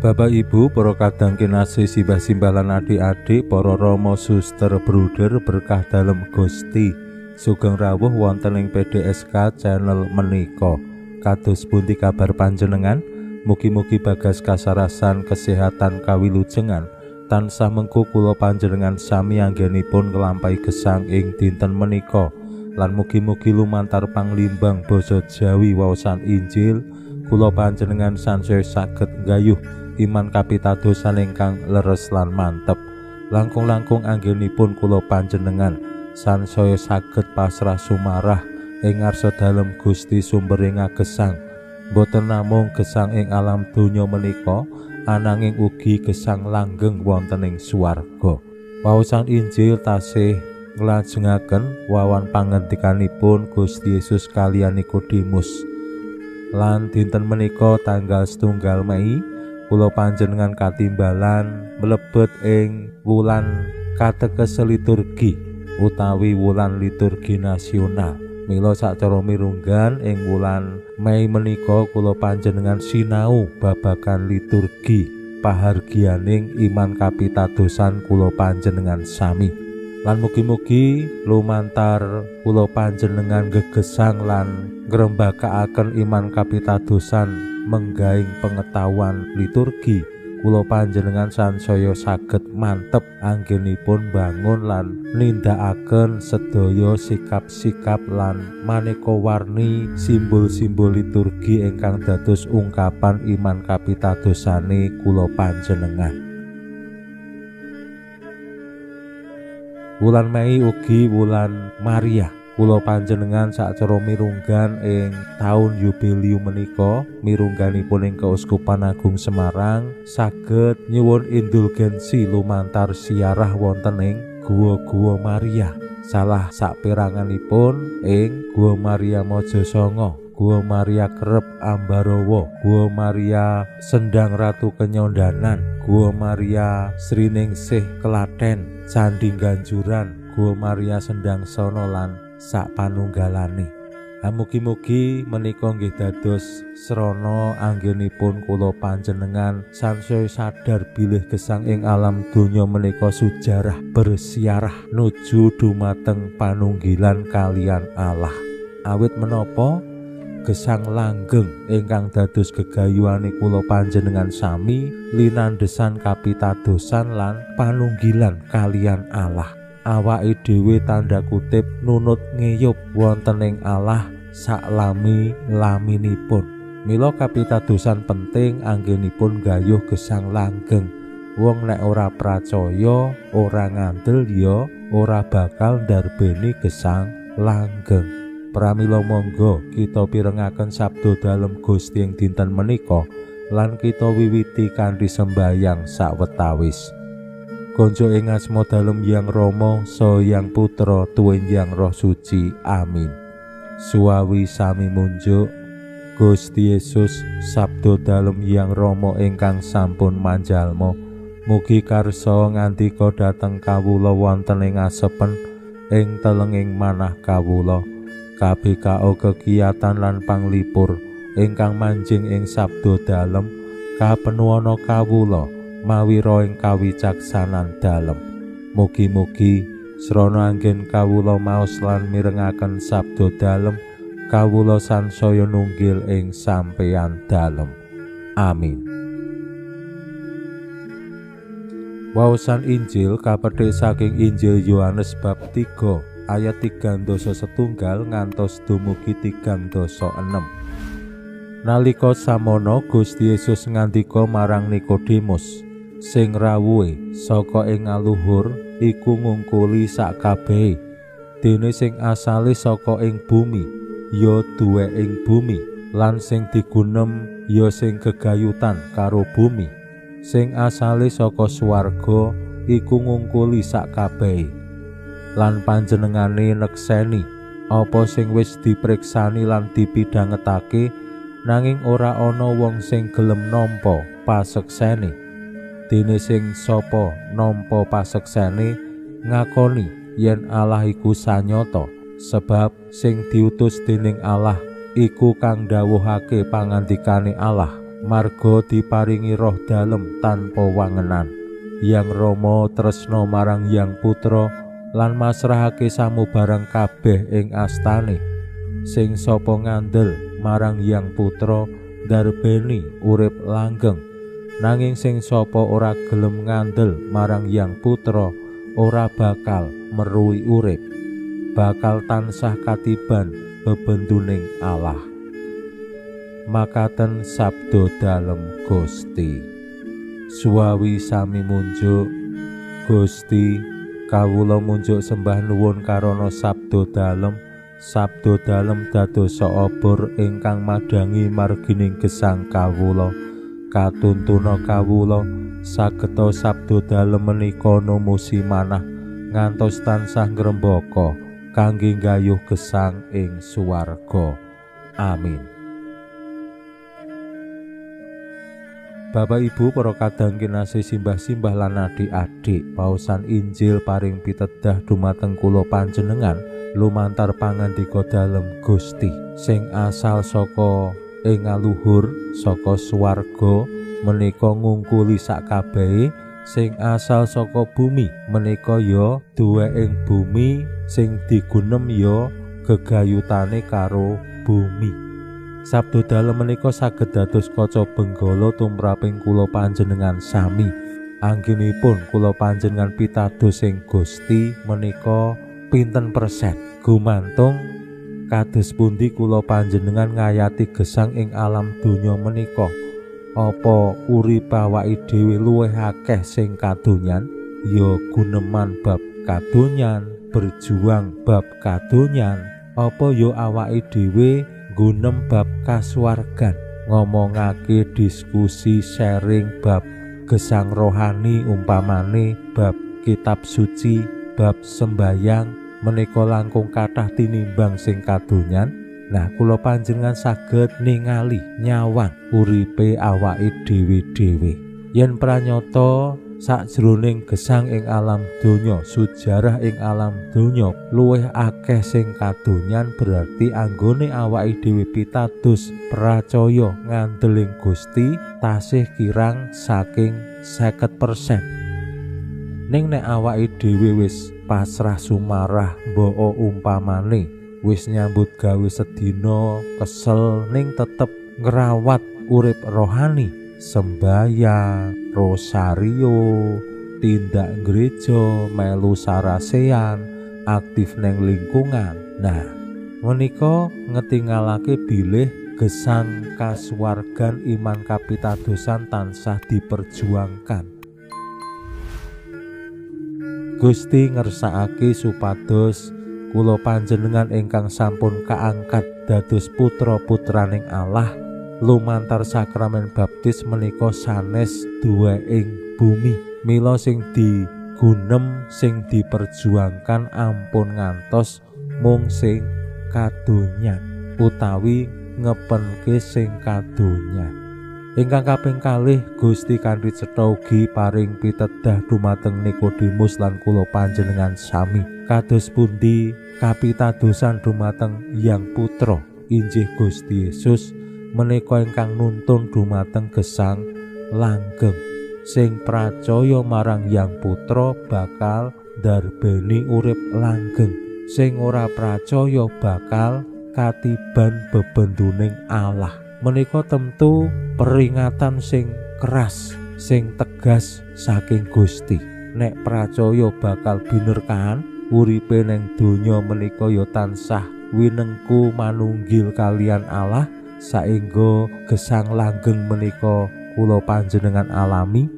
Bapak Ibu, para kadang kinasih simbah-simbah lan adik-adik, para rama suster bruder berkah dalem Gusti, sugeng rawuh wonten ing PDSK channel menika. Kados pundi kabar panjenengan? Mugi-mugi bagas kasarasan kesehatan kawilujengan tansah mengku kula panjenengan sami anggenipun nglampahi gesang ing dinten menika, lan mugi-mugi lumantar panglimbang basa Jawi waosan Injil kula panjenengan sansaya saged nggayuh iman kapitadosan ingkang leres lan mantep. Langkung-langkung anggenipun kula panjenengan sansaya saged pasrah sumarah ing ngarsa dalem Gusti sumbering gesang. Boten namung gesang ing alam donya menika, ananging ugi gesang langgeng wonten ing swarga. Waosan Injil tasih nglajengaken wawan pangendikanipun Gusti Yesus kaliyan Nikodemus. Lan dinten menika tanggal 1 Mei kula panjenengan katimbalan mlebet ing wulan katekes liturgi utawi wulan liturgi nasional. Mila sacara mirunggan ing wulan Mei menika kula panjenengan sinau babagan liturgi pahargyaning iman kapitadosan kula panjenengan sami. Lan mugi-mugi lumantar kula panjenengan gegesang lan ngrembakakaken iman kapitadosan menggaing pengetahuan liturgi, kula panjenengan sansaya saged mantep anggenipun bangun lan nindakaken sedaya sikap-sikap lan maneka warni simbol-simbol liturgi ingkang dados ungkapan iman kapitadosane kula panjenengan. Wulan Mei ugi wulan Maria. Kula panjenengan sacara mirunggan ing taun yubilium menika mirungganipun ing Keuskupan Agung Semarang saged nyuwun indulgensi lumantar siarah wonten ing Guwa Maria. Salah saperanganipun ing Guwa Maria Mojosongo, Guwa Maria Kerep Ambarawa, Guwa Maria Sendang Ratu Kenyondanan, Guwa Maria Sriningsih Klaten, Candhi Ganjuran, Guwa Maria Sendang Sono lan sak panunggalane. Mugi-mugi menika nggih dados srana anggenipun kula panjenengan sansaya sadar bilih gesang ing alam donya menika sujarah bersiarah nuju dumateng panunggilan kalian Allah. Awit menapa gesang langgeng ingkang dados gegayuhane kula panjenengan sami linandhesan kapitadosan lan panunggilan kalian Allah. Awake dhewe tanda kutip nunut ngeyup wonten ing Allah saklami-laminipun. Mila kapitadosan penting anggenipun gayuh gesang langgeng. Wong nek ora pracaya, ora ngandel ya ora bakal ndarbeni gesang langgeng. Pramila monggo kita pirengaken sabda dalem Gusti ing dinten menika lan kita wiwiti kanthi sembayang sawetawis. Konco ing asma dalem Hyang Rama saha Hyang Putra tuwin Hyang Roh Suci. Amin. Suwawi sami munjuk. Gusti Yesus sabda dalem Hyang Rama ingkang sampun manjalma, mugi karsa ngandika dhateng kawula wonten ing asepen ing telenging manah kawula. KBKO kegiatan lan panglipur ingkang manjing ing sabda dalem kapenuwana kawula mawi ing kawicaksanan dalem. Mugi-mugi srana anggen kawula maos lan mirengaken sabda dalem kawula sansaya nunggil ing sampeyan dalem. Amin. Waosan Injil kapethik saking Injil Yohanes bab 3 ayat 3 setunggal ngantos dumugi 3 6. Nalika samono Gusti Yesus ngandika marang Nikodemus sing rawuhe saka ing aluhur iku ngungkuli sak kabehe, dene sing asale saka ing bumi ya duwe ing bumi, lan sing digunem ya sing gegayutan karo bumi. Sing asale saka swarga iku ngungkuli sak kabehe. lan panjenengane nekseni apa sing wis dipreksani lan dipidhangetake, nanging ora ana wong sing gelem nampa paseksene. Dene sing sapa nampa paseksene ngakoni yen Allah iku sanyata, sebab sing diutus dening Allah iku kang ndhawuhake pangandikane Allah, marga diparingi roh dalem tanpa wangenan. Yang Rama tresna marang Yang Putra lan masrahake samubarang kabeh ing astane. Sing sapa ngandel marang Yang Putra ndarbeni urip langgeng, nanging sing sapa ora gelem ngandel marang Yang Putra ora bakal meruhi urip, bakal tansah katiban bebenduning Allah. Makaten sabda dalem Gusti. Suwawi sami munjuk, Gusti kawula munjuk sembah nuwun karana sabda dalem dadosa obor ingkang madangi margining gesang kawula. Katuntuna kawula sageta sabda dalem menika numusi manah ngantos tansah ngrembaka kangge nggayuh gesang ing suwarga. Amin. Bapak Ibu para kadang kinasih simbah-simbah lan adik-adik, pausan Injil paring pitedah dumateng kula panjenengan lumantar pangandika dalem Gusti sing asal saka ing aluhur saka swarga menika ngungkuli sakabehe, sing asal saka bumi menika ya duwe ing bumi, sing digunem ya gegayutane karo bumi. Sabda dalem menika saged dados kaca benggala tumraping kula panjenengan sami. Anggenipun kula panjenengan pitados ing Gusti menika pinten persen, gumantung kados pundi kula panjenengan ngayati gesang ing alam donya menika. Apa urip awake dhewe luwih akeh sing kadonyan, ya guneman bab kadonyan, berjuang bab kadonyan, apa ya awake dhewe gunem bab kasuwargan, ngomongake diskusi sharing bab gesang rohani, umpamane bab kitab suci, bab sembayang menika langkung kathah tinimbang sing kadonyan. Nah, kula panjenengan saged ningali nyawang uripe awake dhewe-dhewe. Yen pranyata sakjroning gesang ing alam donya, sujarah ing alam donya luwih akeh sing kadonyan, berarti anggone awake dhewe pitados pracaya ngandel ing Gusti tasih kirang saking 50%. Ning nek awake dhewe wis pasrah sumarah, mbok umpamane wis nyambut gawe sedina kesel, ning tetep ngrawat urip rohani, sembayang, rosario, tindak gereja, melu sarasean, aktif neng lingkungan. Nah, menika ngetingalake bilih gesang kasuwargan iman kapitadosan tansah diperjuangkan. Gusti ngersakake supados kula panjenengan ingkang sampun kaangkat dados putra-putraning Allah lumantar sakramen baptis menika sanes duwe ing bumi. Mila sing digunem, sing diperjuangkan ampun ngantos mung sing kadonyan utawi ngepenke sing kadonyan. Ingkang kaping kalih Gusti kanthi cetha ugi paring pitedah dumateng Nikodemus lan kula panjenengan sami. Kados pundi kapitadosan dumateng Yang Putra injih Gusti Yesus menika ingkang nuntun dumateng gesang langgeng. Sing pracaya marang Yang Putra bakal ndarbeni urip langgeng, sing ora pracaya bakal katiban bebenduning Allah. Menika tentu peringatan sing keras, sing tegas saking Gusti. Nek pracaya bakal binerkahan uripe ning donya menika ya tansah winengku manunggil kalian Allah, saengga gesang langgeng menika kula panjenengan alami.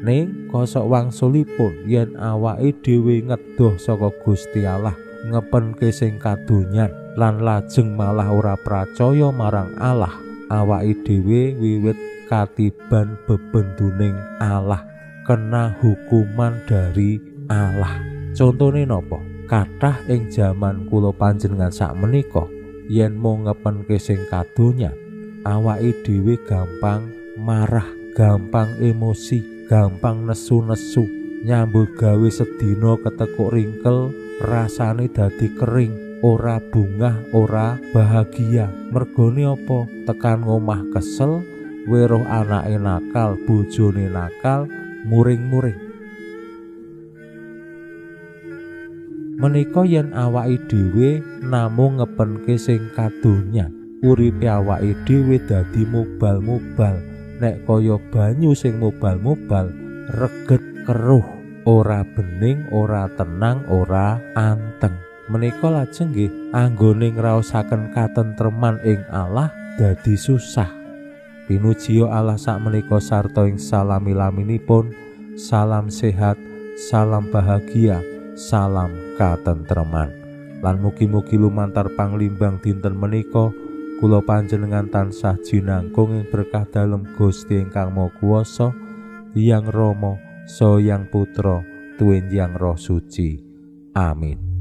Ning kosok wangsulipun yen awake dhewe ngedoh saka Gusti Allah, ngepenke sing kadonyan lan lajeng malah ora pracaya marang Allah, awake dhewe wiwit katiban bebenduning Allah, kena hukuman dari Allah. Contone napa? Kathah ing jaman kula panjenengan sakmenika yen mung ngepenke sing kadonya, awake dhewe gampang marah, gampang emosi, gampang nesu-nesu, nyambut gawe sedina ketekuk ringkel, rasane dadi kering, ora bungah, ora bahagia. Mergone apa? Tekan ngomah kesel, weruh anake nakal, bojone nakal, muring-muring. Menika yen awake dhewe namung ngepenke sing kadonya, uripe awake dhewe dadi mubal-mubal. Nek kaya banyu sing mubal-mubal, reget keruh, ora bening, ora tenang, ora anteng. Menika lajeng nggih anggone ngraosaken katentreman ing Allah dadi susah. Pinuji Allah sakmenika sarta ing salami-laminipun. Salam sehat, salam bahagia, salam katentreman. Lan mugi-mugi lumantar panglimbang dinten menika kula panjenengan tansah jinangkung ing berkah dalem Gusti ingkang Maha Kuwasa, Hyang Rama saha Hyang Putra tuwin Hyang Roh Suci. Amin.